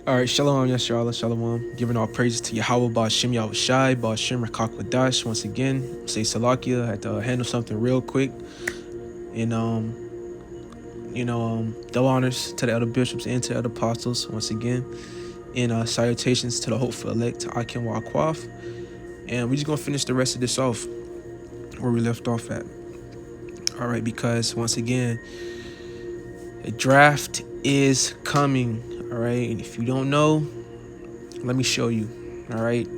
All right, shalom, yasharala, shalom. Giving all praises to Yahweh, Ba'ashem Yahushai, Ba'ashem Rakak once again. Say Salakia. I had to handle something real quick. And, double honors to the elder bishops and to the elder apostles once again. And salutations to the hopeful elect, Akim Wakwaf. And we're just going to finish the rest of this off where we left off at. All right, because once again, a draft is coming. All right, and if you don't know, let me show you. All right.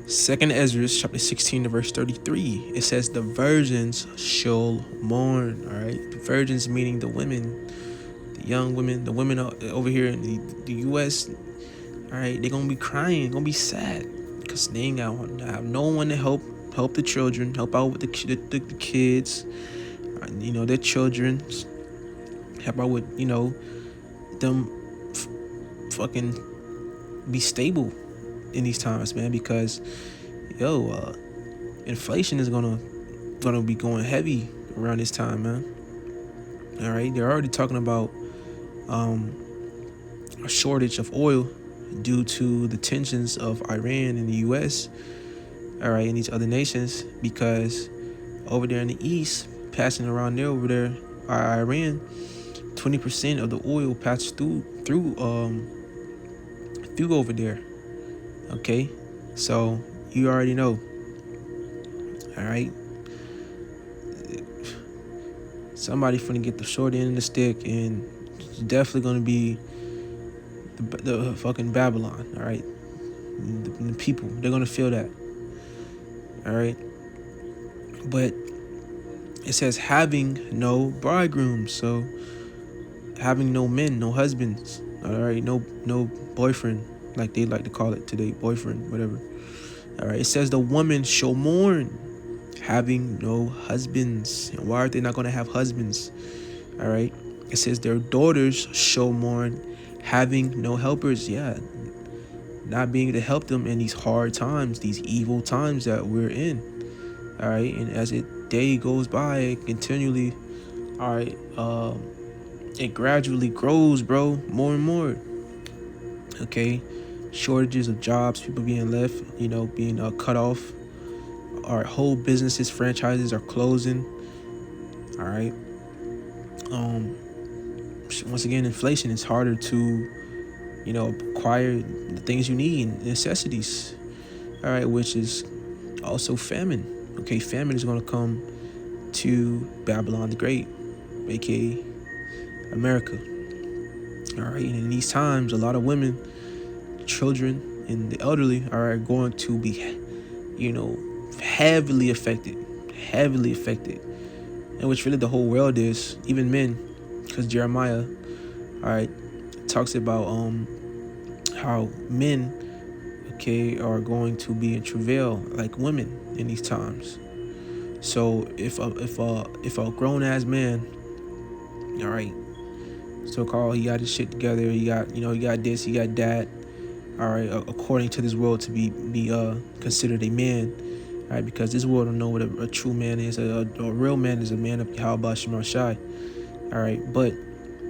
Second Ezra chapter 16 to verse 33. It says the virgins shall mourn. All right. The virgins meaning the women, the young women, the women over here in the U.S. All right. They're going to be crying, going to be sad because they ain't have no one to help the children, help out with the kids, their children, help out with, them fucking be stable in these times, man, because inflation is gonna be going heavy around this time, man. All right, they're already talking about a shortage of oil due to the tensions of Iran and the U.S. All right, and these other nations, because over there in the east, passing around there over there, Iran, 20% of the oil passes through over there. Okay, so you already know. All right, somebody finna get the short end of the stick, and it's definitely gonna be the fucking Babylon. All right, the people, they're gonna feel that. All right, but it says having no bridegroom, so having no men, no husbands. All right, no boyfriend, like they like to call it today, boyfriend, whatever. All right, it says the woman shall mourn, having no husbands. And why are they not going to have husbands? All right, it says their daughters shall mourn, having no helpers. Yeah, not being able to help them in these hard times, these evil times that we're in. All right, and as day goes by, it continually, all right, it gradually grows, bro, more and more. Okay, shortages of jobs, people being left, being cut off. Our whole businesses, franchises are closing. All right. Once again, inflation is harder to, acquire the things you need, necessities. All right, which is also famine. Okay, famine is going to come to Babylon the Great, aka America. All right, and in these times, a lot of women, children, and the elderly are going to be, heavily affected, and which really the whole world is, even men, because Jeremiah, all right, talks about how men, okay, are going to be in travail like women in these times. So if a grown ass man, all right, so called, he got his shit together, he got this, he got that, all right, according to this world, to be considered a man. All right, because this world don't know what a true man is. A real man is a man of Yahweh Shema Shai. All right, but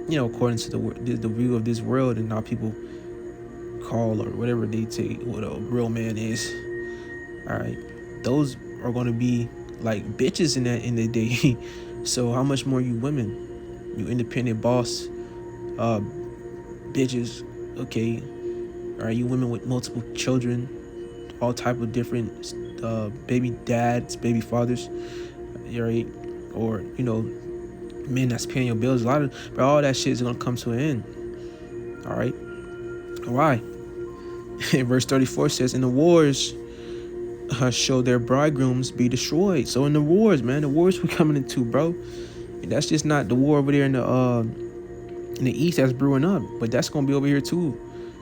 according to the view of this world and how people call or whatever they say what a real man is. All right, those are going to be like bitches in the day. So how much more you women, you independent boss, bitches? Okay, all right, you women with multiple children, all type of different baby dads, baby fathers, right? Or men that's paying your bills. But all that shit is gonna come to an end. All right, why? Verse 34 says, "In the wars shall their bridegrooms be destroyed." So in the wars, man, the wars we're coming into, bro. And that's just not the war over there in the east that's brewing up, but that's gonna be over here too.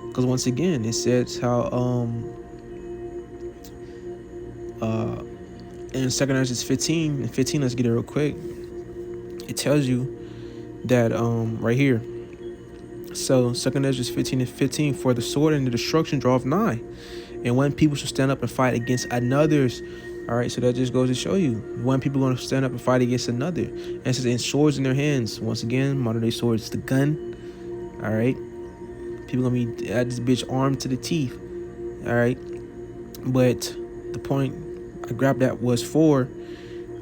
Because once again, it says how in 2 Corinthians 15, let's get it real quick. It tells you that right here. So 2 Corinthians 15:15, for the sword and the destruction draweth nigh, and when people shall stand up and fight against another's. All right, so that just goes to show you when people are going to stand up and fight against another. And it says, and swords in their hands. Once again, modern day swords, the gun. All right, People gonna be at this bitch armed to the teeth. All right, but the point I grabbed that was for,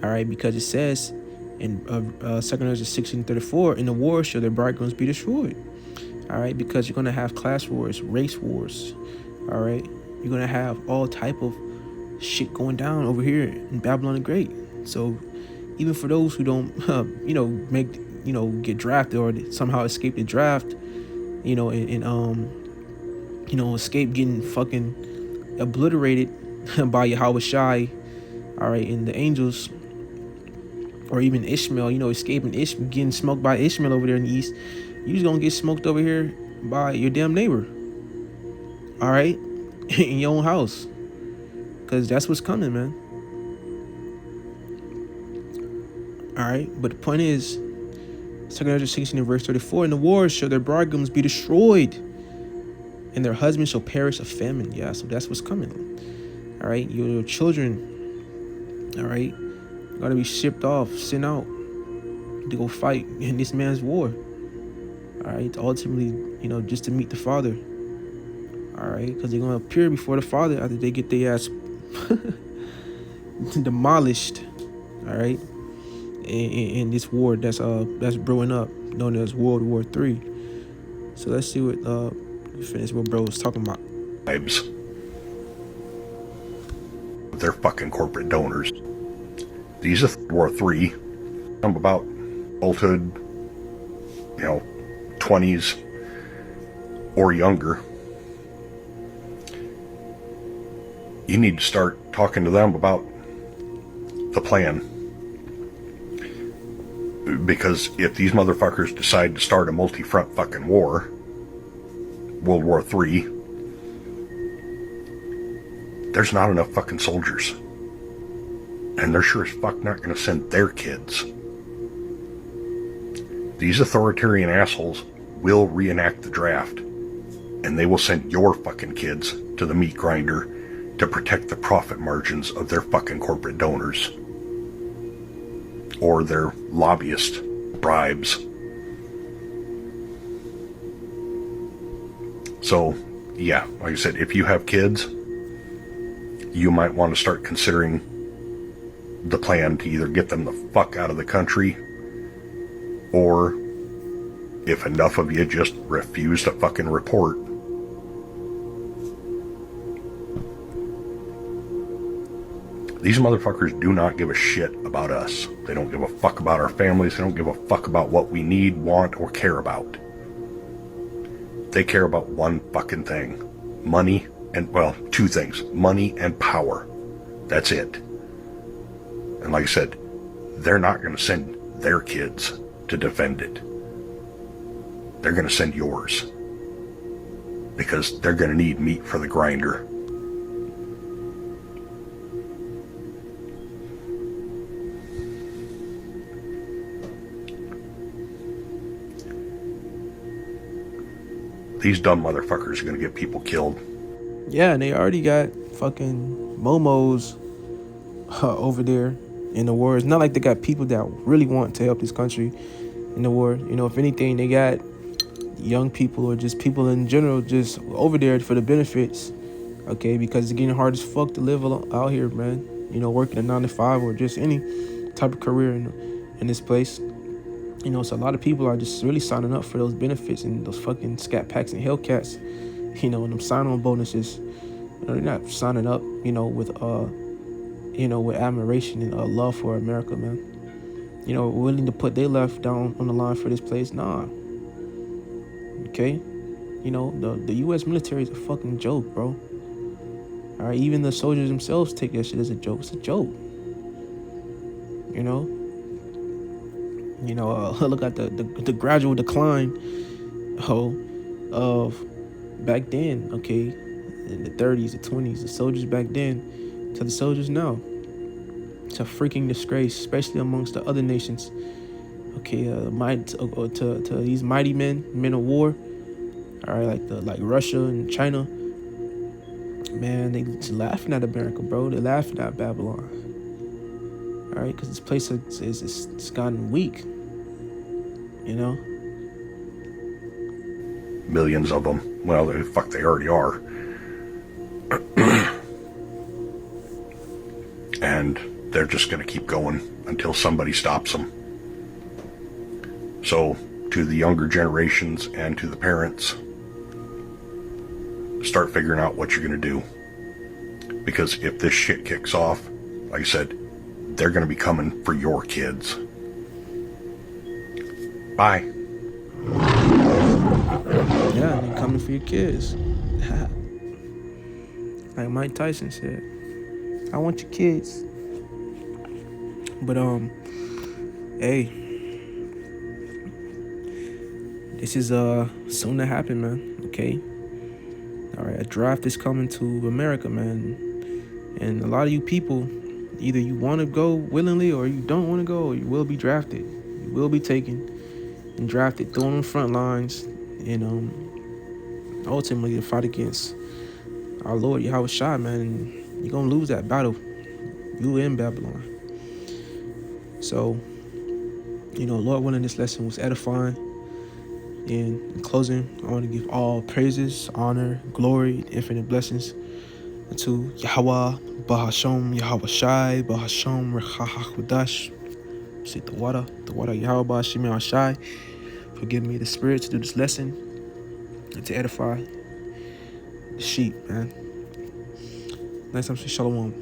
all right, because it says in 2 Corinthians 16:34, in the war shall their bridegrooms be destroyed. All right, because you're gonna have class wars, race wars. All right, you're gonna have all type of shit going down over here in Babylon the Great. So even for those who don't, get drafted or somehow escape the draft, and escape getting fucking obliterated by Yahweh Shai, all right, and the angels, or even Ishmael, escaping getting smoked by Ishmael over there in the east, you just gonna get smoked over here by your damn neighbor, all right, in your own house, because that's what's coming, man. All right, but the point is, 2 Corinthians 16 and verse 34, in the wars shall their bridegrooms be destroyed, and their husbands shall perish of famine. Yeah, so that's what's coming. All right, your children, all right, gotta be shipped off, sent out to go fight in this man's war. All right, ultimately, just to meet the Father. All right, because they're gonna appear before the Father after they get their ass demolished. All right, in this war that's brewing up, known as World War III. So let's see what finish what bro was talking about. They're fucking corporate donors. These are War III. I'm about adulthood, 20s or younger. You need to start talking to them about the plan. Because if these motherfuckers decide to start a multi-front fucking war, World War III, there's not enough fucking soldiers. And they're sure as fuck not going to send their kids. These authoritarian assholes will reenact the draft. And they will send your fucking kids to the meat grinder to protect the profit margins of their fucking corporate donors. Or their lobbyist bribes. So, yeah, like I said, if you have kids, you might want to start considering the plan to either get them the fuck out of the country, or if enough of you just refuse to fucking report, these motherfuckers do not give a shit about us. They don't give a fuck about our families. They don't give a fuck about what we need, want, or care about. They care about one fucking thing. Money and, well, two things. Money and power. That's it. And like I said, they're not going to send their kids to defend it. They're going to send yours. Because they're going to need meat for the grinder. These dumb motherfuckers are going to get people killed. Yeah, and they already got fucking momos over there in the war. It's not like they got people that really want to help this country in the war. If anything, they got young people or just people in general just over there for the benefits, okay? Because it's getting hard as fuck to live out here, man. Working a 9 to 5 or just any type of career in this place. So a lot of people are just really signing up for those benefits and those fucking scat packs and Hellcats, and them sign-on bonuses. They're not signing up, with admiration and love for America, man. Willing to put their life down on the line for this place. Nah. Okay? The U.S. military is a fucking joke, bro. All right, even the soldiers themselves take that shit as a joke. It's a joke. Look at the gradual decline of back then, okay, in the 30s, the 20s, the soldiers back then to the soldiers now. It's a freaking disgrace, especially amongst the other nations. Okay, to these mighty men of war. All right, like Russia and China. Man, they just laughing at America, bro. They're laughing at Babylon. All right, because this place it's gotten weak. millions of them. Well, they already are. And they're just going to keep going until somebody stops them. So, to the younger generations and to the parents, start figuring out what you're going to do. Because if this shit kicks off, like I said, they're going to be coming for your kids. Bye. Yeah, and they're coming for your kids. Like Mike Tyson said, I want your kids. But hey, this is soon to happen, man. Okay. All right, a draft is coming to America, man. And a lot of you people, either you want to go willingly or you don't want to go, or you will be drafted. You will be taken and drafted, thrown on the front lines, and ultimately to fight against our Lord Yahweh Shai, man. And you're gonna lose that battle. You in Babylon. So, Lord willing, this lesson was edifying. And in closing, I want to give all praises, honor, glory, and infinite blessings to Yahweh, Bahasham, Yahweh Shai, Bahasham, Rechahakwadash. See the water Yahweh, Bahashim, Shai, for giving me the spirit to do this lesson and to edify the sheep, man. Next time, say Shalom.